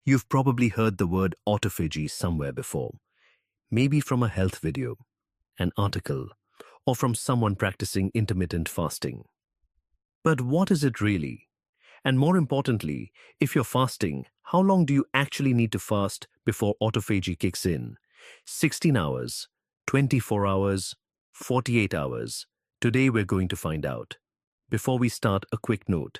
You've probably heard the word autophagy somewhere before, maybe from a health video, an article, or from someone practicing intermittent fasting. But what is it really? And more importantly, if you're fasting, how long do you actually need to fast before autophagy kicks in? 16 hours, 24 hours, 48 hours. Today we're going to find out. Before we start, a quick note.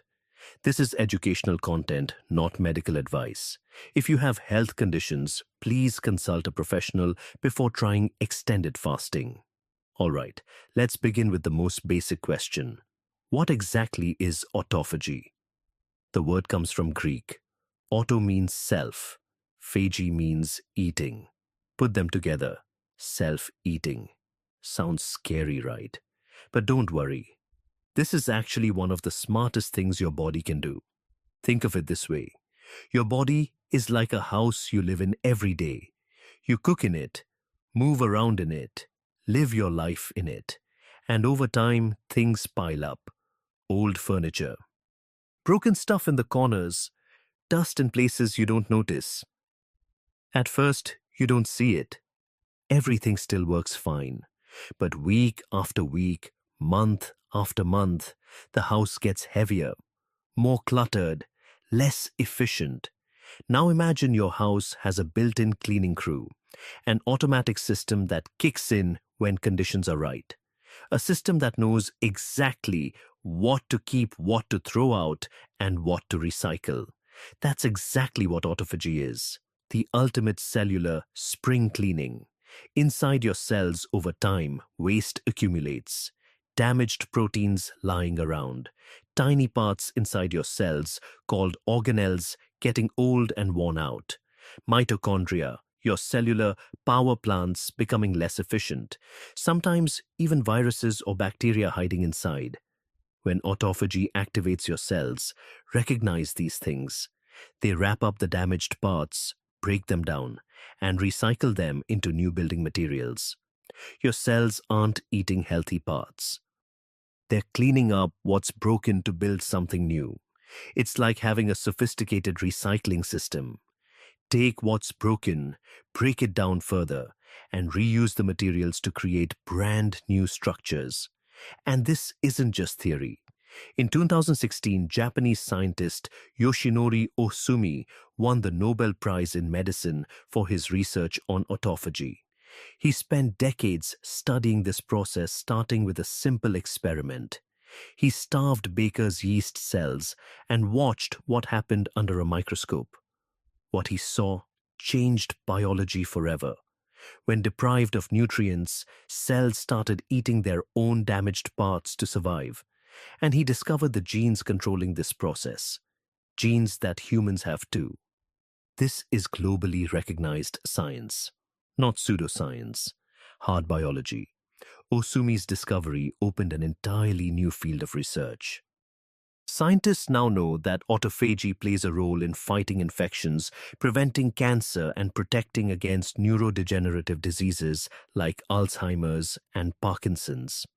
This is educational content, not medical advice. If you have health conditions, please consult a professional before trying extended fasting. All right, let's begin with the most basic question. What exactly is autophagy? The word comes from Greek. Auto means self. Phagy means eating. Put them together. Self-eating. Sounds scary, right? But don't worry. This is actually one of the smartest things your body can do. Think of it this way. Your body is like a house you live in every day. You cook in it, move around in it, live your life in it. And over time, things pile up. Old furniture, broken stuff in the corners, dust in places you don't notice. At first, you don't see it. Everything still works fine. But week after week, month after month, the house gets heavier, more cluttered, less efficient. Now imagine your house has a built-in cleaning crew, an automatic system that kicks in when conditions are right. A system that knows exactly what to keep, what to throw out, and what to recycle. That's exactly what autophagy is. The ultimate cellular spring cleaning. Inside your cells over time, waste accumulates. Damaged proteins lying around. Tiny parts inside your cells called organelles getting old and worn out. Mitochondria, your cellular power plants becoming less efficient. Sometimes even viruses or bacteria hiding inside. When autophagy activates your cells, recognize these things. They wrap up the damaged parts, break them down, and recycle them into new building materials. Your cells aren't eating healthy parts. They're cleaning up what's broken to build something new. It's like having a sophisticated recycling system. Take what's broken, break it down further, and reuse the materials to create brand new structures. And this isn't just theory. In 2016, Japanese scientist Yoshinori Ohsumi won the Nobel Prize in Medicine for his research on autophagy. He spent decades studying this process, starting with a simple experiment. He starved baker's yeast cells and watched what happened under a microscope. What he saw changed biology forever. When deprived of nutrients, cells started eating their own damaged parts to survive. And he discovered the genes controlling this process. Genes that humans have too. This is globally recognized science, not pseudoscience, hard biology. Osumi's discovery opened an entirely new field of research. Scientists now know that autophagy plays a role in fighting infections, preventing cancer, and protecting against neurodegenerative diseases like Alzheimer's and Parkinson's.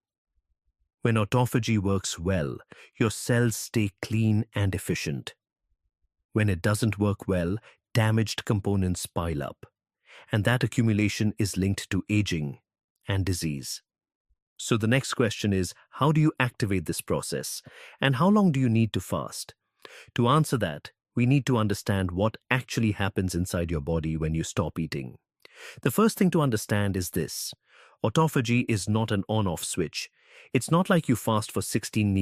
When autophagy works well, your cells stay clean and efficient. When it doesn't work well, damaged components pile up. And that accumulation is linked to aging and disease. So the next question is, how do you activate this process? And how long do you need to fast? To answer that, we need to understand what actually happens inside your body when you stop eating. The first thing to understand is this. Autophagy is not an on-off switch. It's not like you fast for 16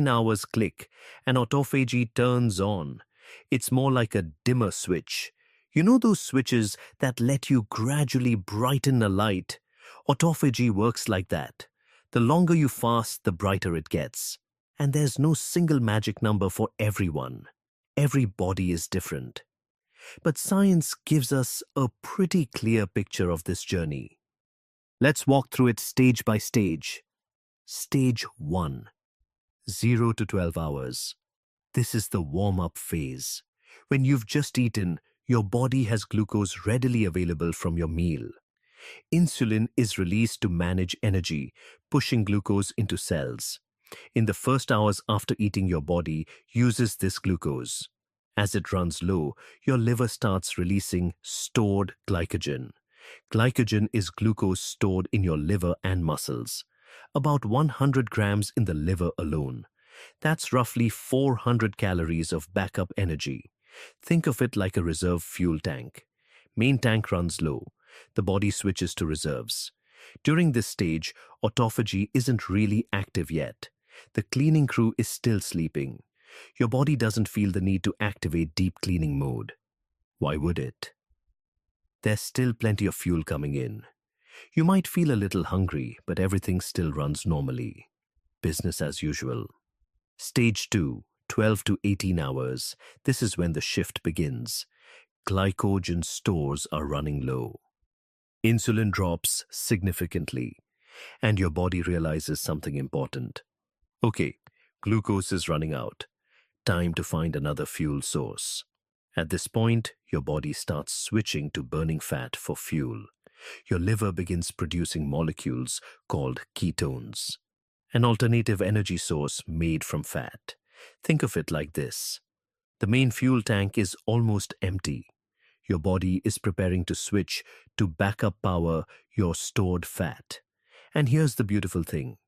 hours click and autophagy turns on. It's more like a dimmer switch. You know those switches that let you gradually brighten a light? Autophagy works like that. The longer you fast, the brighter it gets. And there's no single magic number for everyone. Every body is different. But science gives us a pretty clear picture of this journey. Let's walk through it stage by stage. Stage 1. 0 to 12 hours. This is the warm-up phase. When you've just eaten, your body has glucose readily available from your meal. Insulin is released to manage energy, pushing glucose into cells. In the first hours after eating, your body uses this glucose. As it runs low, your liver starts releasing stored glycogen. Glycogen is glucose stored in your liver and muscles. About 100 grams in the liver alone. That's roughly 400 calories of backup energy. Think of it like a reserve fuel tank. Main tank runs low. The body switches to reserves. During this stage, autophagy isn't really active yet. The cleaning crew is still sleeping. Your body doesn't feel the need to activate deep cleaning mode. Why would it? There's still plenty of fuel coming in. You might feel a little hungry, but everything still runs normally. Business as usual. Stage 2, 12 to 18 hours. This is when the shift begins. Glycogen stores are running low. Insulin drops significantly, and your body realizes something important. Okay, glucose is running out. Time to find another fuel source. At this point, your body starts switching to burning fat for fuel. Your liver begins producing molecules called ketones, an alternative energy source made from fat. Think of it like this. The main fuel tank is almost empty. Your body is preparing to switch to backup power your stored fat. And here's the beautiful thing.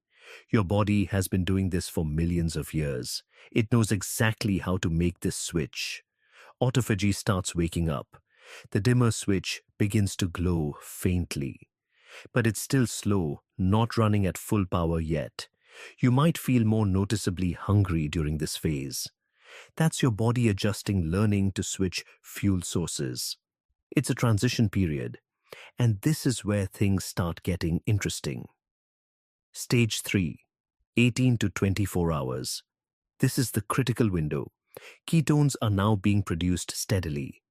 Your body has been doing this for millions of years. It knows exactly how to make this switch. Autophagy starts waking up. The dimmer switch begins to glow faintly. But it's still slow, not running at full power yet. You might feel more noticeably hungry during this phase. That's your body adjusting, learning to switch fuel sources. It's a transition period, and this is where things start getting interesting. Stage 3, 18 to 24 hours. This is the critical window. Ketones are now being produced steadily.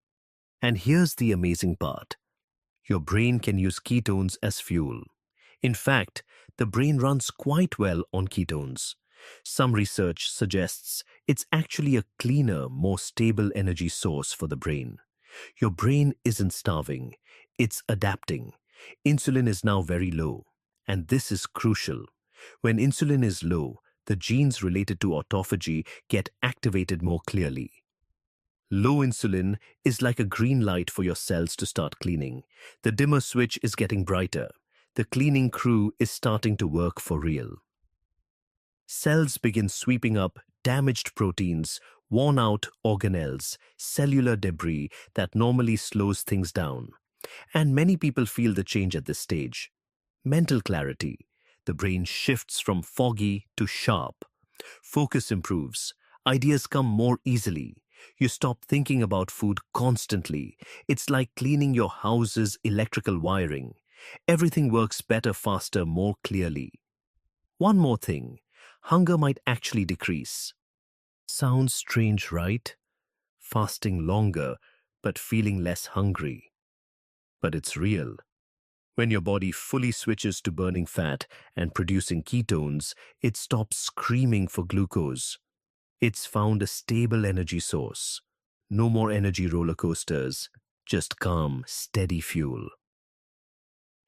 And here's the amazing part. Your brain can use ketones as fuel. In fact, the brain runs quite well on ketones. Some research suggests it's actually a cleaner, more stable energy source for the brain. Your brain isn't starving, it's adapting. Insulin is now very low, and this is crucial. When insulin is low, the genes related to autophagy get activated more clearly. Low insulin is like a green light for your cells to start cleaning. The dimmer switch is getting brighter. The cleaning crew is starting to work for real. Cells begin sweeping up damaged proteins, worn-out organelles, cellular debris that normally slows things down. And many people feel the change at this stage. Mental clarity. The brain shifts from foggy to sharp. Focus improves. Ideas come more easily. You stop thinking about food constantly. It's like cleaning your house's electrical wiring. Everything works better, faster, more clearly. One more thing. Hunger might actually decrease. Sounds strange, right? Fasting longer, but feeling less hungry. But it's real. When your body fully switches to burning fat and producing ketones, it stops screaming for glucose. It's found a stable energy source. No more energy roller coasters, just calm, steady fuel.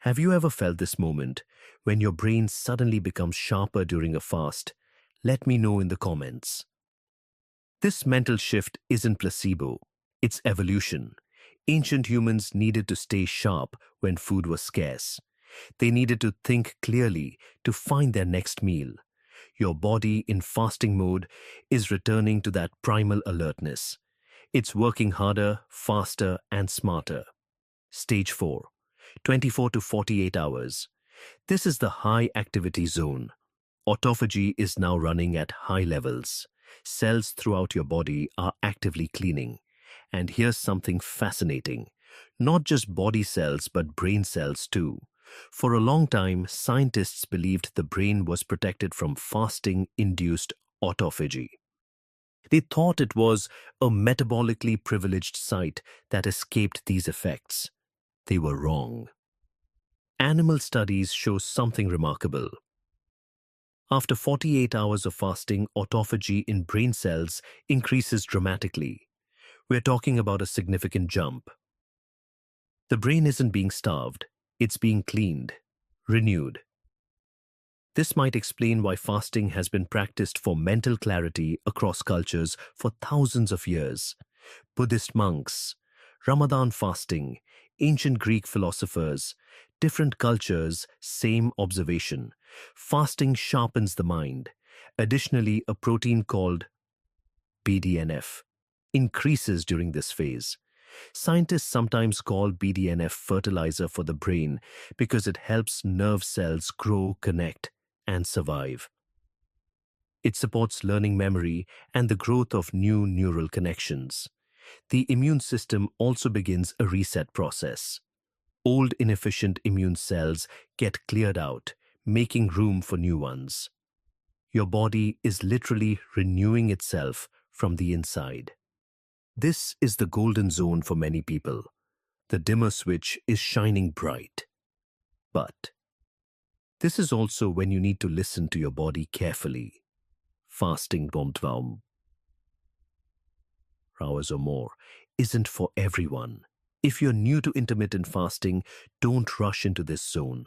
Have you ever felt this moment when your brain suddenly becomes sharper during a fast? Let me know in the comments. This mental shift isn't placebo, it's evolution. Ancient humans needed to stay sharp when food was scarce. They needed to think clearly to find their next meal. Your body in fasting mode is returning to that primal alertness. It's working harder, faster, and smarter. Stage 4, 24 to 48 hours. This is the high activity zone. Autophagy is now running at high levels. Cells throughout your body are actively cleaning. And here's something fascinating. Not just body cells, but brain cells too. For a long time, scientists believed the brain was protected from fasting-induced autophagy. They thought it was a metabolically privileged site that escaped these effects. They were wrong. Animal studies show something remarkable. After 48 hours of fasting, autophagy in brain cells increases dramatically. We're talking about a significant jump. The brain isn't being starved, it's being cleaned, renewed. This might explain why fasting has been practiced for mental clarity across cultures for thousands of years. Buddhist monks, Ramadan fasting, ancient Greek philosophers, different cultures, same observation. Fasting sharpens the mind. Additionally, a protein called BDNF increases during this phase. Scientists sometimes call BDNF fertilizer for the brain because it helps nerve cells grow, connect, and survive. It supports learning memory and the growth of new neural connections. The immune system also begins a reset process. Old inefficient immune cells get cleared out, making room for new ones. Your body is literally renewing itself from the inside. This is the golden zone for many people. The dimmer switch is shining bright. But this is also when you need to listen to your body carefully. Fasting 12 hours or more isn't for everyone. If you're new to intermittent fasting, don't rush into this zone.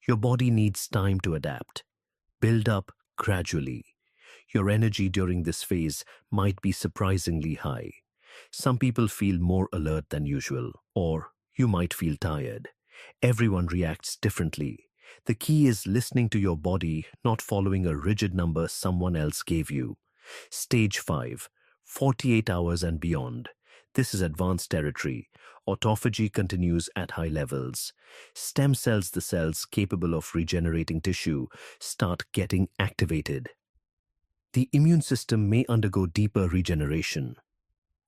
Your body needs time to adapt. Build up gradually. Your energy during this phase might be surprisingly high. Some people feel more alert than usual, or you might feel tired. Everyone reacts differently. The key is listening to your body, not following a rigid number someone else gave you. Stage 5, 48 hours and beyond. This is advanced territory. Autophagy continues at high levels. Stem cells, the cells capable of regenerating tissue, start getting activated. The immune system may undergo deeper regeneration.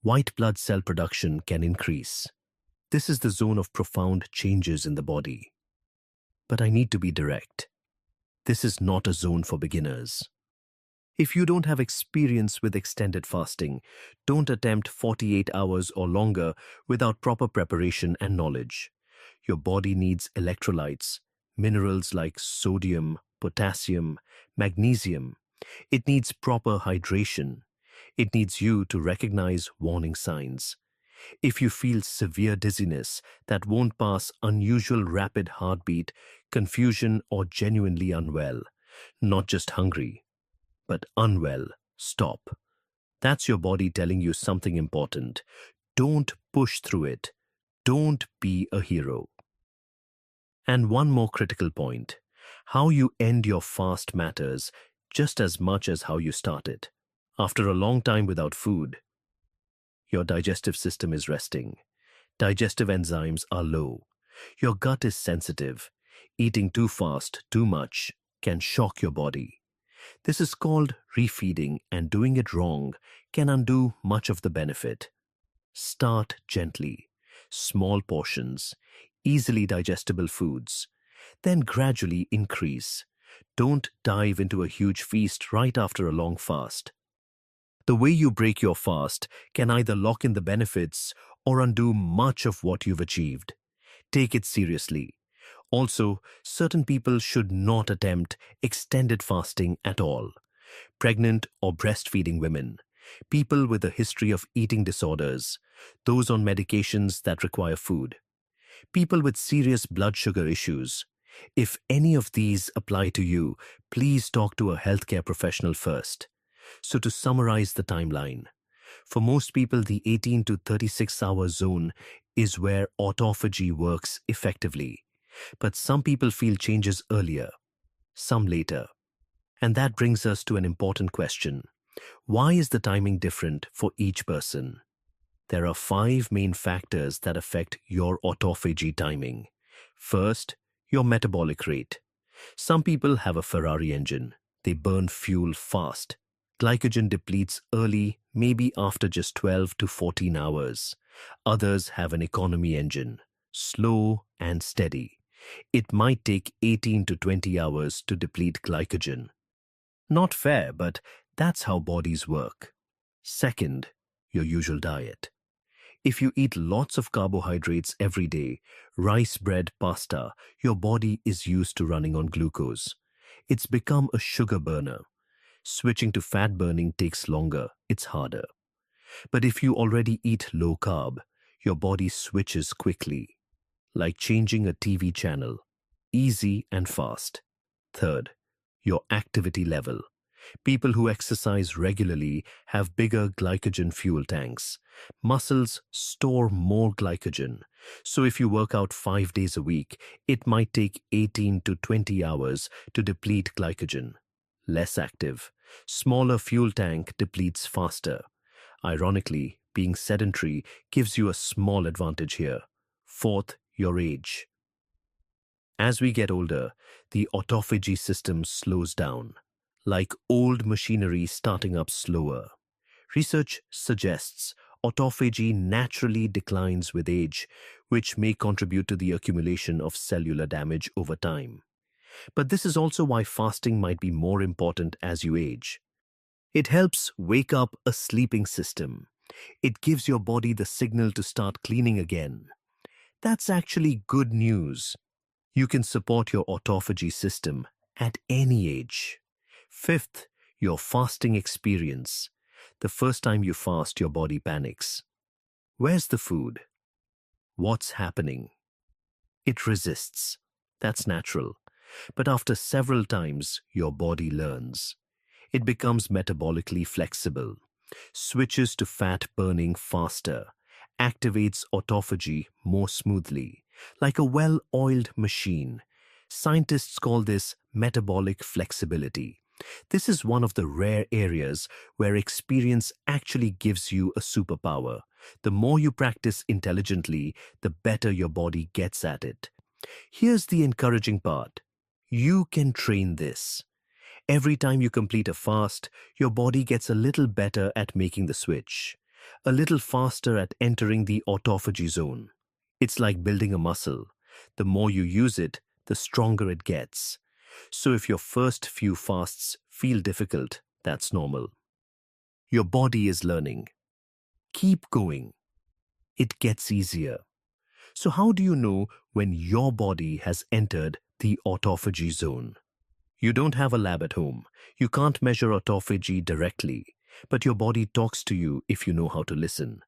White blood cell production can increase. This is the zone of profound changes in the body. But I need to be direct. This is not a zone for beginners. If you don't have experience with extended fasting, don't attempt 48 hours or longer without proper preparation and knowledge. Your body needs electrolytes, minerals like sodium, potassium, magnesium. It needs proper hydration. It needs you to recognize warning signs. If you feel severe dizziness that won't pass, unusual rapid heartbeat, confusion, or genuinely unwell, not just hungry, but unwell, stop. That's your body telling you something important. Don't push through it. Don't be a hero. And one more critical point. How you end your fast matters just as much as how you start it. After a long time without food, your digestive system is resting. Digestive enzymes are low. Your gut is sensitive. Eating too fast, too much, can shock your body. This is called refeeding, and doing it wrong can undo much of the benefit. Start gently. Small portions, easily digestible foods. Then gradually increase. Don't dive into a huge feast right after a long fast. The way you break your fast can either lock in the benefits or undo much of what you've achieved. Take it seriously. Also, certain people should not attempt extended fasting at all. Pregnant or breastfeeding women, people with a history of eating disorders, those on medications that require food, people with serious blood sugar issues. If any of these apply to you, please talk to a healthcare professional first. So to summarize the timeline, for most people, the 18 to 36-hour zone is where autophagy works effectively. But some people feel changes earlier, some later. And that brings us to an important question. Why is the timing different for each person? There are 5 main factors that affect your autophagy timing. First, your metabolic rate. Some people have a Ferrari engine. They burn fuel fast. Glycogen depletes early, maybe after just 12 to 14 hours. Others have an economy engine, slow and steady. It might take 18 to 20 hours to deplete glycogen. Not fair, but that's how bodies work. Second, your usual diet. If you eat lots of carbohydrates every day, rice, bread, pasta, your body is used to running on glucose. It's become a sugar burner. Switching to fat burning takes longer, it's harder. But if you already eat low carb, your body switches quickly. Like changing a TV channel, easy and fast. Third, your activity level. People who exercise regularly have bigger glycogen fuel tanks. Muscles store more glycogen. So if you work out 5 days a week, it might take 18 to 20 hours to deplete glycogen. Less active. Smaller fuel tank depletes faster. Ironically, being sedentary gives you a small advantage here. Fourth, your age. As we get older, the autophagy system slows down, like old machinery starting up slower. Research suggests autophagy naturally declines with age, which may contribute to the accumulation of cellular damage over time. But this is also why fasting might be more important as you age. It helps wake up a sleeping system. It gives your body the signal to start cleaning again. That's actually good news. You can support your autophagy system at any age. Fifth, your fasting experience. The first time you fast, your body panics. Where's the food? What's happening? It resists. That's natural. But after several times, your body learns. It becomes metabolically flexible, switches to fat burning faster, activates autophagy more smoothly, like a well-oiled machine. Scientists call this metabolic flexibility. This is one of the rare areas where experience actually gives you a superpower. The more you practice intelligently, the better your body gets at it. Here's the encouraging part. You can train this. Every time you complete a fast, your body gets a little better at making the switch, a little faster at entering the autophagy zone. It's like building a muscle. The more you use it, the stronger it gets. So if your first few fasts feel difficult, that's normal. Your body is learning. Keep going. It gets easier. So how do you know when your body has entered the autophagy zone? You don't have a lab at home. You can't measure autophagy directly, but your body talks to you if you know how to listen.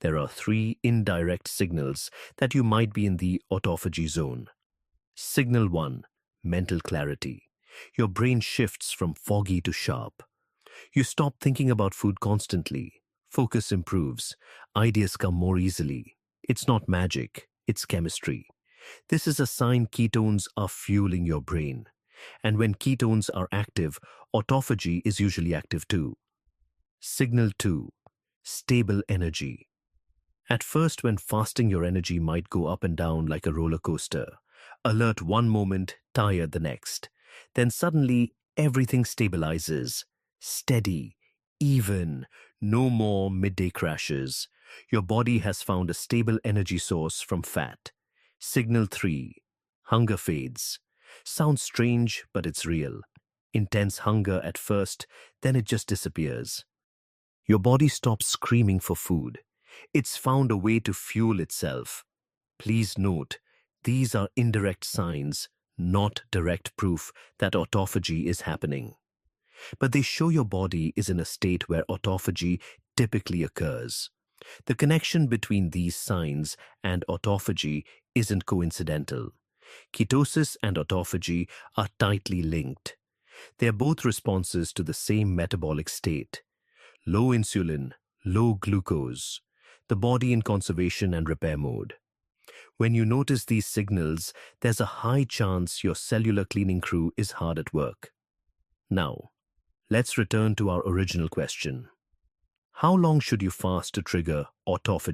There are 3 indirect signals that you might be in the autophagy zone. Signal 1, mental clarity. Your brain shifts from foggy to sharp. You stop thinking about food constantly. Focus improves. Ideas come more easily. It's not magic, it's chemistry. This is a sign ketones are fueling your brain. And when ketones are active, autophagy is usually active too. Signal 2, stable energy. At first, when fasting, your energy might go up and down like a roller coaster. Alert one moment, tired the next. Then suddenly, everything stabilizes. Steady, even, no more midday crashes. Your body has found a stable energy source from fat. Signal 3, hunger fades. Sounds strange, but it's real. Intense hunger at first, then it just disappears. Your body stops screaming for food. It's found a way to fuel itself. Please note, these are indirect signs, not direct proof that autophagy is happening. But they show your body is in a state where autophagy typically occurs. The connection between these signs and autophagy isn't coincidental. Ketosis and autophagy are tightly linked. They are both responses to the same metabolic state. Low insulin, low glucose, the body in conservation and repair mode. When you notice these signals, there's a high chance your cellular cleaning crew is hard at work. Now, let's return to our original question. How long should you fast to trigger autophagy?